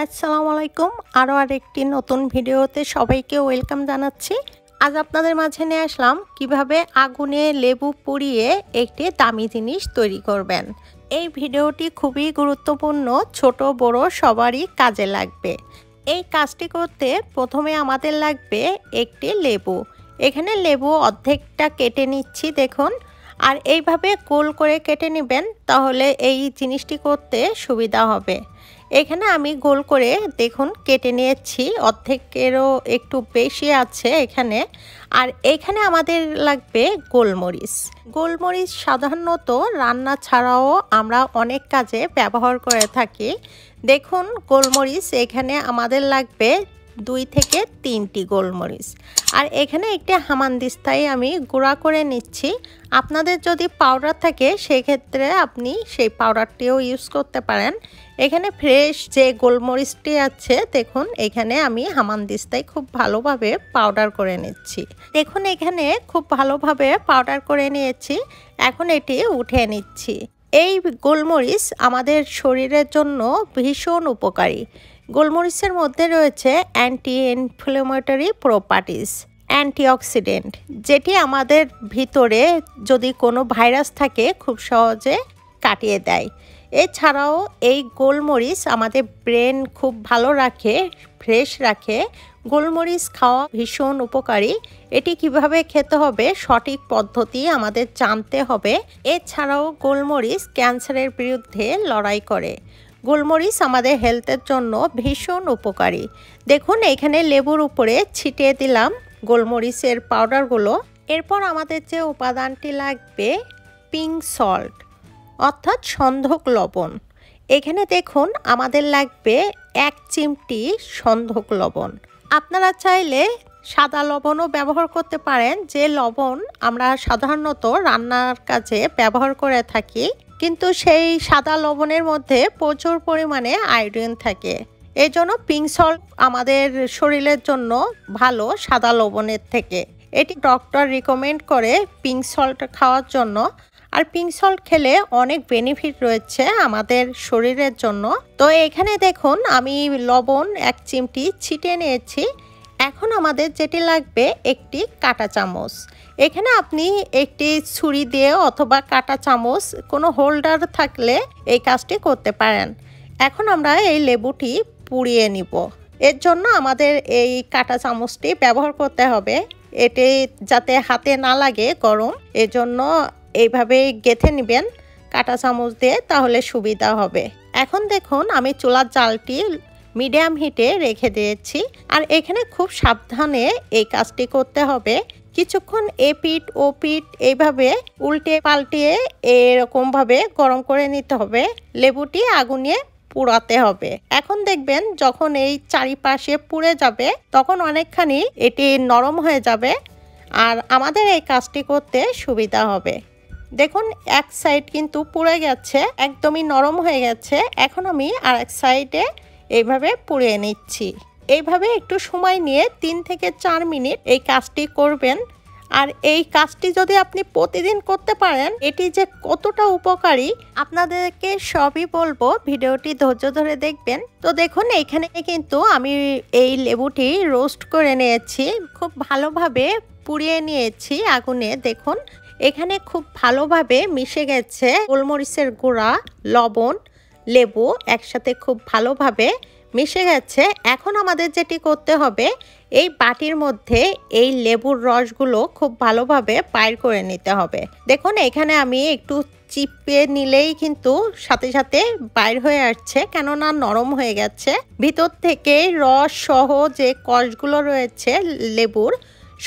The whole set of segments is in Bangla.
আসসালামু আলাইকুম। আরও আরেকটি নতুন ভিডিওতে সবাইকে ওয়েলকাম জানাচ্ছি। আজ আপনাদের মাঝে নিয়ে আসলাম কিভাবে আগুনে লেবু পুড়িয়ে একটি দামি জিনিস তৈরি করবেন। এই ভিডিওটি খুবই গুরুত্বপূর্ণ, ছোট বড় সবারই কাজে লাগবে। এই কাজটি করতে প্রথমে আমাদের লাগবে একটি লেবু। এখানে লেবু অর্ধেকটা কেটে নিচ্ছি দেখুন, আর এইভাবে গোল করে কেটে নেবেন, তাহলে এই জিনিসটি করতে সুবিধা হবে। এখানে আমি গোল করে দেখুন কেটে নিয়েছি, অর্ধেকেরও একটু বেশি আছে এখানে। আর এখানে আমাদের লাগবে গোলমরিচ। গোলমরিচ সাধারণত রান্না ছাড়াও আমরা অনেক কাজে ব্যবহার করে থাকি। দেখুন গোলমরিচ এখানে আমাদের লাগবে 2 থেকে 3টি গোলমরিচ। আর এখানে একটি হামানদিস্তায় আমি গুঁড়া করে নিচ্ছি। আপনাদের যদি পাউডার থাকে সেক্ষেত্রে আপনি সেই পাউডারটিও ইউজ করতে পারেন। এখানে ফ্রেশ যে গোলমরিচটি আছে দেখুন, এখানে আমি হামানদিস্তায় খুব ভালোভাবে পাউডার করে নিচ্ছি। দেখুন এখানে খুব ভালোভাবে পাউডার করে নিয়েছি। এখন এটি উঠে নিচ্ছি। এই গোলমরিচ আমাদের শরীরের জন্য ভীষণ উপকারী। গোলমরিচের মধ্যে রয়েছে অ্যান্টি ইনফ্লেমেটরি প্রপার্টিস, অ্যান্টিঅক্সিডেন্ট, যেটি আমাদের ভিতরে যদি কোনো ভাইরাস থাকে খুব সহজে কাটিয়ে দেয়। এছাড়াও এই গোলমরিচ আমাদের ব্রেন খুব ভালো রাখে, ফ্রেশ রাখে। গোলমরিচ খাওয়া ভীষণ উপকারী। এটি কিভাবে খেতে হবে সঠিক পদ্ধতি আমাদের জানতে হবে। এছাড়াও গোলমরিচ ক্যান্সারের বিরুদ্ধে লড়াই করে। গোলমরিচ আমাদের হেলথের জন্য ভীষণ উপকারী। দেখুন এখানে লেবুর উপরে ছিটিয়ে দিলাম গোলমরিচের পাউডারগুলো। এরপর আমাদের যে উপাদানটি লাগবে পিঙ্ক সল্ট, অর্থাৎ সন্ধক লবণ। এখানে দেখুন আমাদের লাগবে 1 চিমটি সন্ধক লবণ। আপনারা চাইলে সাদা লবণও ব্যবহার করতে পারেন, যে লবণ আমরা সাধারণত রান্নার কাজে ব্যবহার করে থাকি, কিন্তু সেই সাদা লবণের মধ্যে প্রচুর পরিমাণে আয়োডিন থাকে। এই জন্য পিঙ্ক সল্ট আমাদের শরীরের জন্য ভালো সাদা লবণের থেকে। এটি ডক্টর রিকমেন্ড করে পিঙ্ক সল্ট খাওয়ার জন্য। আর পিঙ্ক সল্ট খেলে অনেক বেনিফিট রয়েছে আমাদের শরীরের জন্য। তো এখানে দেখুন আমি লবণ 1 চিমটি ছিটিয়ে নিয়েছি। এখন আমাদের যেটি লাগবে একটি কাঁটা চামচ। এখানে আপনি একটি ছুরি দিয়ে অথবা কাঁটা চামচ, কোনো হোল্ডার থাকলে এই কাজটি করতে পারেন। এখন আমরা এই লেবুটি পুড়িয়ে নিব। এর জন্য আমাদের এই কাঁটা চামচটি ব্যবহার করতে হবে। এটি যাতে হাতে না লাগে গরম, এজন্য এইভাবে গেঁথে নেবেন কাঁটা চামচ দিয়ে, তাহলে সুবিধা হবে। এখন দেখুন আমি চুলার জালটি মিডিয়াম হিটে রেখে দিয়েছি। আর এখানে খুব সাবধানে এই কাজটি করতে হবে। কিছুক্ষণ এপিট ওপিট এইভাবে উল্টে পাল্টিয়ে এরকমভাবে গরম করে নিতে হবে। লেবুটি আগুনে পুড়াতে হবে। এখন দেখবেন যখন এই চারিপাশে পুড়ে যাবে তখন অনেকখানি এটি নরম হয়ে যাবে, আর আমাদের এই কাজটি করতে সুবিধা হবে। দেখুন এক সাইড কিন্তু পুড়ে গেছে, একদমই নরম হয়ে গেছে। এখন আমি আর এক সাইডে এইভাবে পুড়িয়ে নিচ্ছি। এইভাবে একটু সময় নিয়ে 3 থেকে 4 মিনিট এই কাজটি করবেন। আর এই কাজটি যদি আপনি প্রতিদিন করতে পারেন, এটি যে কতটা উপকারী আপনাদেরকে সবই বলবো, ভিডিওটি ধৈর্য ধরে দেখবেন। তো দেখুন এইখানে কিন্তু আমি এই লেবুটি রোস্ট করে নিয়েছি, খুব ভালোভাবে পুড়িয়ে নিয়েছি আগুনে। দেখুন এখানে খুব ভালোভাবে মিশে গেছে গোলমরিচের গুঁড়া, লবণ, লেবু একসাথে খুব ভালোভাবে মিশে গেছে। এখন আমাদের যেটি করতে হবে, এই বাটির মধ্যে এই লেবুর রসগুলো খুব ভালোভাবে বাইর করে নিতে হবে। দেখুন এখানে আমি একটু চিপে নিলেই কিন্তু সাথে সাথে বাইর হয়ে আসছে, কেননা নরম হয়ে গেছে। ভিতর থেকে রস সহ যে কষগুলো রয়েছে লেবুর,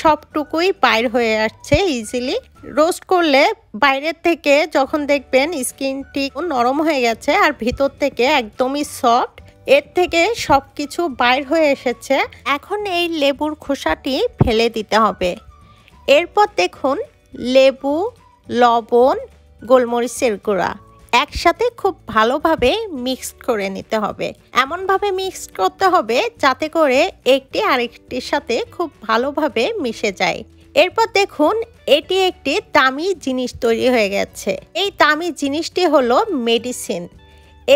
সবটুকুই বাইর হয়ে আসছে ইজিলি। রোস্ট করলে বাইরের থেকে যখন দেখবেন স্কিনটি নরম হয়ে গেছে আর ভিতর থেকে একদমই সফট, এর থেকে সব কিছু বাইর হয়ে এসেছে। এখন এই লেবুর খোসাটি ফেলে দিতে হবে। এরপর দেখুন লেবু, লবণ, গোলমরিচের গুঁড়া একসাথে খুব ভালোভাবে মিক্স করে নিতে হবে। এমনভাবে মিক্স করতে হবে যাতে করে একটি আরেকটির সাথে খুব ভালোভাবে মিশে যায়। এরপর দেখুন এটি একটি দামি জিনিস তৈরি হয়ে গেছে। এই দামি জিনিসটি হলো মেডিসিন।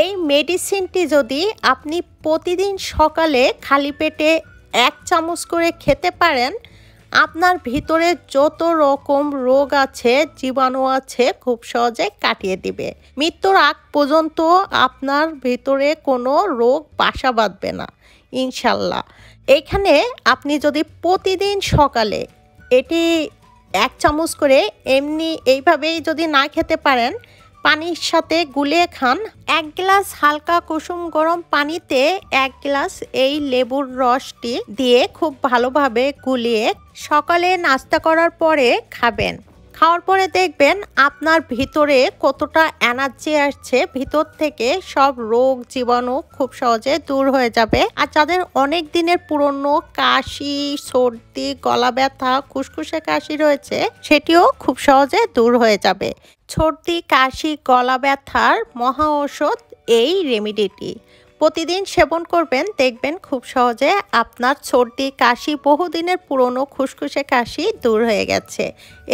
এই মেডিসিনটি যদি আপনি প্রতিদিন সকালে খালি পেটে 1 চামচ করে খেতে পারেন, আপনার ভিতরে যত রকম রোগ আছে, জীবাণু আছে, খুব সহজে কাটিয়ে দিবে। মৃত্যুর আগ পর্যন্ত আপনার ভিতরে কোনো রোগ বাসা বাঁধবে না ইনশাল্লাহ। এখানে আপনি যদি প্রতিদিন সকালে এটি 1 চামচ করে এমনি এইভাবেই যদি না খেতে পারেন, পানির সাথে গুলিয়ে খান। 1 গ্লাস হালকা কুসুম গরম পানিতে 1 গ্লাস এই লেবুর রসটি দিয়ে খুব ভালোভাবে গুলিয়ে সকালে নাস্তা করার পরে খাবেন। খাওয়ার পরে দেখবেন আপনার ভিতরে কতটা এনার্জি আসছে, ভিতর থেকে সব রোগ জীবাণু খুব সহজে দূর হয়ে যাবে। আর যাদের অনেক দিনের পুরনো কাশি, সর্দি, গলা ব্যথা, খুসখুসে কাশি রয়েছে, সেটিও খুব সহজে দূর হয়ে যাবে। সর্দি, কাশি, গলা ব্যথার মহা ঔষধ এই রেমিডিটি। প্রতিদিন সেবন করবেন, দেখবেন খুব সহজে আপনার সর্দি, কাশি, বহুদিনের পুরনো খুসখুসে কাশি দূর হয়ে গেছে।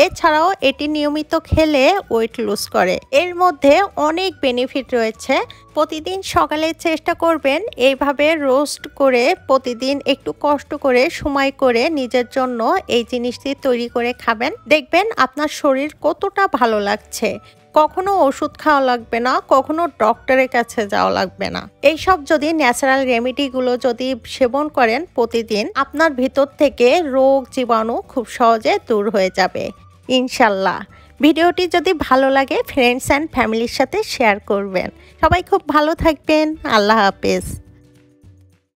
এছাড়াও এটি নিয়মিত খেলে ওয়েট লুজ করে। এর মধ্যে অনেক বেনিফিট রয়েছে। প্রতিদিন সকালে চেষ্টা করবেন এইভাবে রোস্ট করে, প্রতিদিন একটু কষ্ট করে সময় করে নিজের জন্য এই জিনিসটি তৈরি করে খাবেন। দেখবেন আপনার শরীর কতটা ভালো লাগছে। কখনো ওষুধ খাওয়া লাগবে না, কখনো ডক্টরের কাছে যাওয়া লাগবে না। এইসব যদি ন্যাচারাল রেমেডিগুলো যদি সেবন করেন প্রতিদিন, আপনার ভিতর থেকে রোগ জীবাণু খুব সহজে দূর হয়ে যাবে ইনশাল্লাহ। ভিডিওটি যদি ভালো লাগে ফ্রেন্ডস অ্যান্ড ফ্যামিলির সাথে শেয়ার করবেন। সবাই খুব ভালো থাকবেন। আল্লাহ হাফেজ।